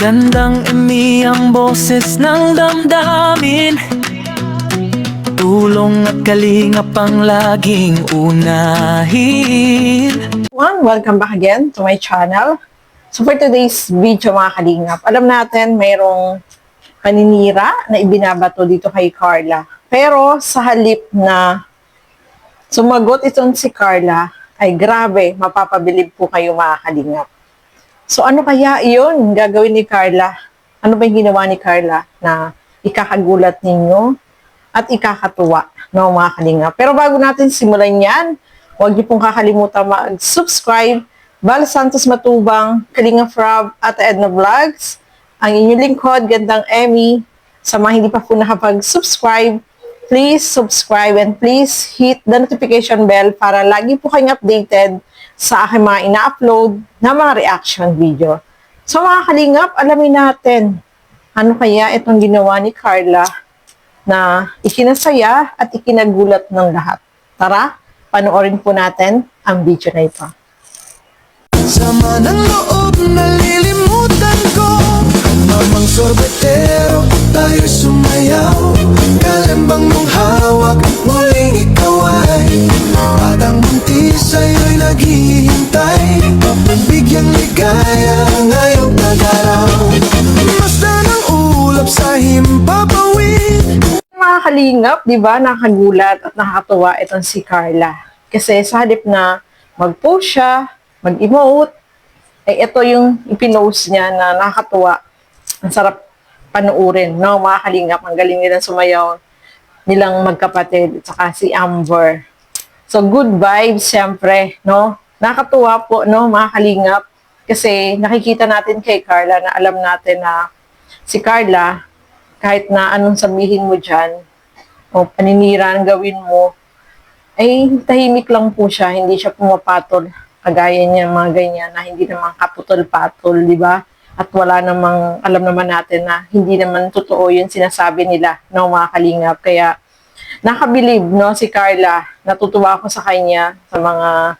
Magandang ang boses ng damdamin. Tulong at kalingap ang laging unahin. Welcome back again to my channel. So for today's video mga kalingap, alam natin mayroong paninira na ibinabato dito kay Carla. Pero sa halip na sumagot itong si Carla, ay grabe, mapapabilib po kayo mga kalingap. So ano kaya iyon gagawin ni Carla? Ano ba yung ginawa ni Carla na ikakagulat ninyo at ikakatuwa, no, mga kalingap? Pero bago natin simulan yan, huwag niyo pong kakalimutan mag-subscribe. Val Santos Matubang, Kalingap Rob at Edna Vlogs, ang inyong lingkod, Gandang Emmy. Sa mga hindi pa po nakapag-subscribe, please subscribe and please hit the notification bell para lagi po kayong updated sa aking mga ina-upload na mga reaction video. So mga kalingap, alamin natin ano kaya itong ginawa ni Carla na ikinasaya at ikinagulat ng lahat. Tara, panoorin po natin ang video na ito. Sama ng loob, nalilimutan ko. Mamang sorbetero, tayo sumayaw. Kalembang mong hawak, muling ikaw ay batang buntis sa'yo'y naghihintay. Bigyang ligaya ngayong nag-araw. Basta ng ulap sa himpapawid. Mga kalingap, di ba, nakagulat at nakakatuwa itong si Carla. Kasi sa halip na mag-post siya, mag-emote, ay ito yung ipinost niya na nakakatuwa. Ang sarap panuurin, no, mga kalingap. Ang galing nilang sumayaw nilang magkapatid, at saka si Amber. So, good vibes, siyempre, no? Nakakatuwa po, no, mga kalingap. Kasi nakikita natin kay Carla na alam natin na si Carla, kahit na anong sabihin mo dyan, o paninira ang gawin mo, ay tahimik lang po siya, hindi siya pumapatol. Kagaya niya mga ganyan na hindi naman kaputol-patol, di ba? At wala namang, alam naman natin na hindi naman totoo yung sinasabi nila, no, mga kalingap. Kaya nakabilib, no, si Carla. Natutuwa ako sa kanya sa mga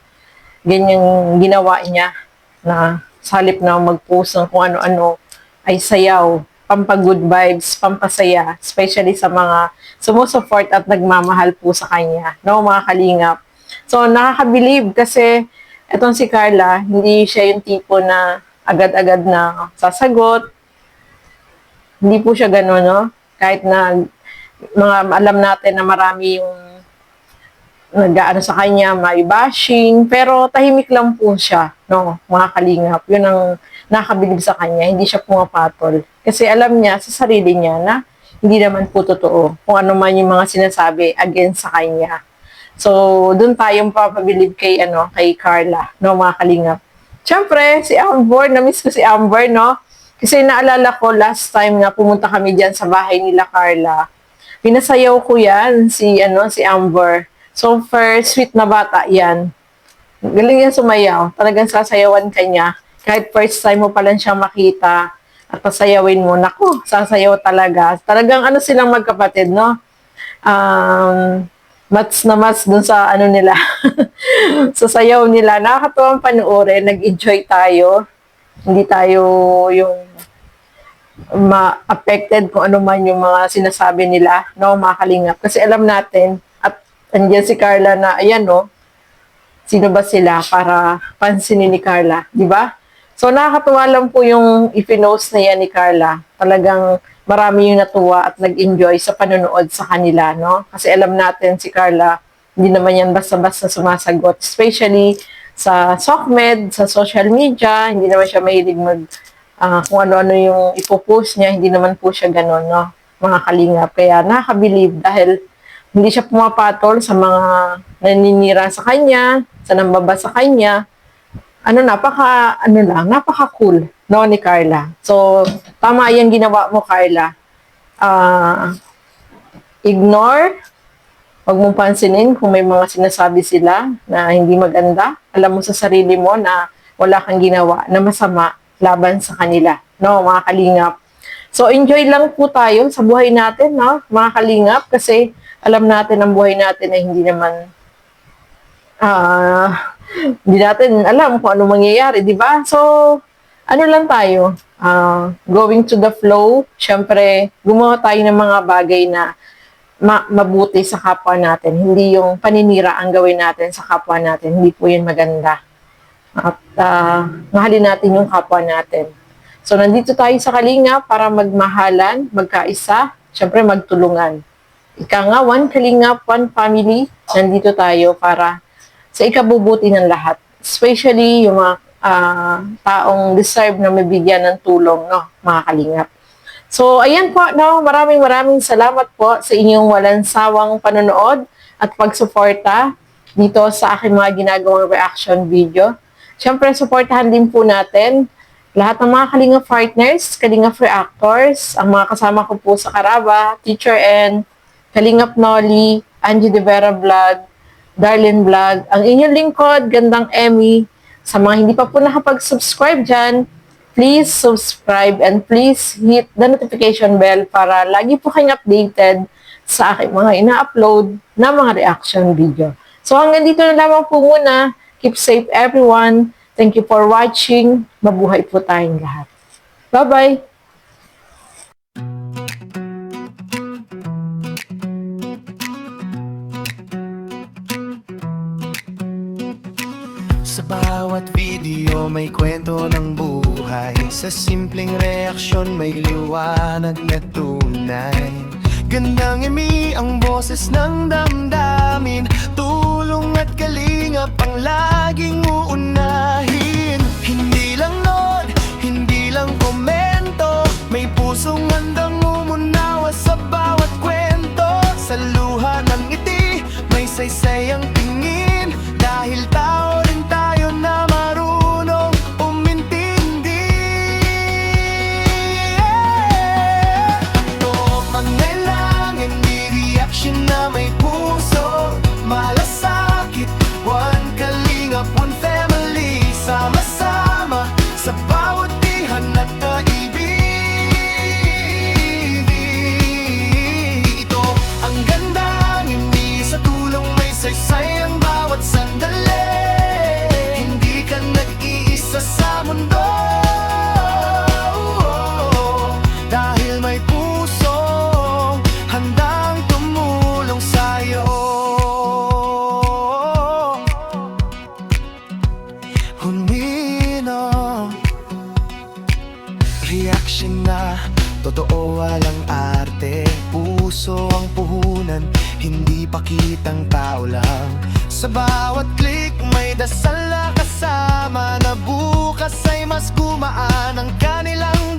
ganyang ginawa niya na sa halip na mag-post ng kung ano-ano ay sayaw, pampagood vibes, pampasaya, especially sa mga sumusupport at nagmamahal po sa kanya, no, mga kalingap. So, nakakabilib kasi etong si Carla, hindi siya yung tipo na agad-agad na sasagot. Hindi po siya gano'n, no? Kahit na mga alam natin na marami yung nag-aano sa kanya, may bashing, pero tahimik lang po siya, no, mga kalingap. Yun ang nakabilib sa kanya, hindi siya pumapatol. Kasi alam niya sa sarili niya na hindi naman po totoo kung ano man yung mga sinasabi against sa kanya. So, doon tayong papabilib kay, kay Carla, no, mga kalingap. Siyempre, si Amber, na-miss ko si Amber, no? Kasi naalala ko, last time na pumunta kami dyan sa bahay nila Carla, pinasayaw ko yan, si Amber. So, first, sweet na bata yan. Galing yan sumayaw. Talagang sasayawan ka niya. Kahit first time mo pa lang siyang makita at pasayawin mo, naku, sasayaw talaga. Talagang silang magkapatid, no? Mats na mats dun sa nila, sa sayaw nila. Nakakatuwang panuorin, nag-enjoy tayo. Hindi tayo yung ma-affected kung ano man yung mga sinasabi nila, no, mga kalingap. Kasi alam natin, at andyan si Carla na, ayan, no, sino ba sila para pansinin ni Carla, di ba? So, nakakatuwa lang po yung ipinost na yan ni Carla. Talagang marami yung natuwa at nag-enjoy sa panonood sa kanila, no? Kasi alam natin si Carla, hindi naman yan basta-basta sumasagot. Especially sa SOCMED, sa social media, hindi naman siya mahilig kung ano-ano yung ipopost niya, hindi naman po siya ganun, no? Mga kalingap. Kaya nakakabilib dahil hindi siya pumapatol sa mga naninira sa kanya, sa nambaba sa kanya. Napaka-cool, no, ni Carla. So, tama yung ginawa mo, Carla. Ignore, huwag mong pansinin kung may mga sinasabi sila na hindi maganda. Alam mo sa sarili mo na wala kang ginawa na masama laban sa kanila, no, mga kalingap. So, enjoy lang po tayo sa buhay natin, no, mga kalingap, kasi alam natin ang buhay natin ay hindi naman hindi natin alam kung ano mangyayari, di ba? So, ano lang tayo, going to the flow. Siyempre, gumawa tayo ng mga bagay na mabuti sa kapwa natin. Hindi yung paninira ang gawin natin sa kapwa natin. Hindi po yun maganda. At mahalin natin yung kapwa natin. So, nandito tayo sa Kalinga para magmahalan, magkaisa, siyempre magtulungan. Ika nga, one Kalingap, one family, nandito tayo para sa ikabubuti ng lahat. Especially yung mga taong deserve na mabigyan ng tulong, no, mga Kalingap. So, ayan po, no, maraming salamat po sa inyong walang sawang panonood at pagsuporta dito sa aking mga ginagawang reaction video. Siyempre, supportahan din po natin lahat ng mga Kalingap partners, Kalingap reactors, ang mga kasama ko po sa Karaba, Teacher N, Kalingap Nolly, Angie De Vera Vlog, Darlene Vlog, ang inyong lingkod, Gandang Emmy. Sa mga hindi pa po nakapag-subscribe dyan, please subscribe and please hit the notification bell para lagi po kayong updated sa aking mga ina-upload na mga reaction video. So hanggang dito na lamang po muna. Keep safe everyone. Thank you for watching. Mabuhay po tayong lahat. Bye-bye! Sa bawat video may kwento ng buhay. Sa simpleng reaksyon may liwanag na tunay. Gandang imi ang boses ng damdamin. Tulong at kalingap ang laging uunahin. Hindi lang nod, hindi lang komento. May pusong handang umunawa sa bawat kwento. Sa luha ng ngiti, may saysay ang tingin. Dahil tao rin tayo na marunong umintindi. Ito mangailangan di reaction na may puso. Malasakit, one Kalingap, one family. Sama-sama sa bawat dihan at kaibig. Ito ang ganda ngiti sa tulong may saysay ang bawat sandali. Hindi ka nag-iisa sa mundo. Dahil may puso handang tumulong sa'yo. Humino reaction na totoo, walang arte. Puso ang puhunan, hindi pakitang tao lang. Sa bawat click may dasal na kasama, na bukas ay mas gumaan ang kanilang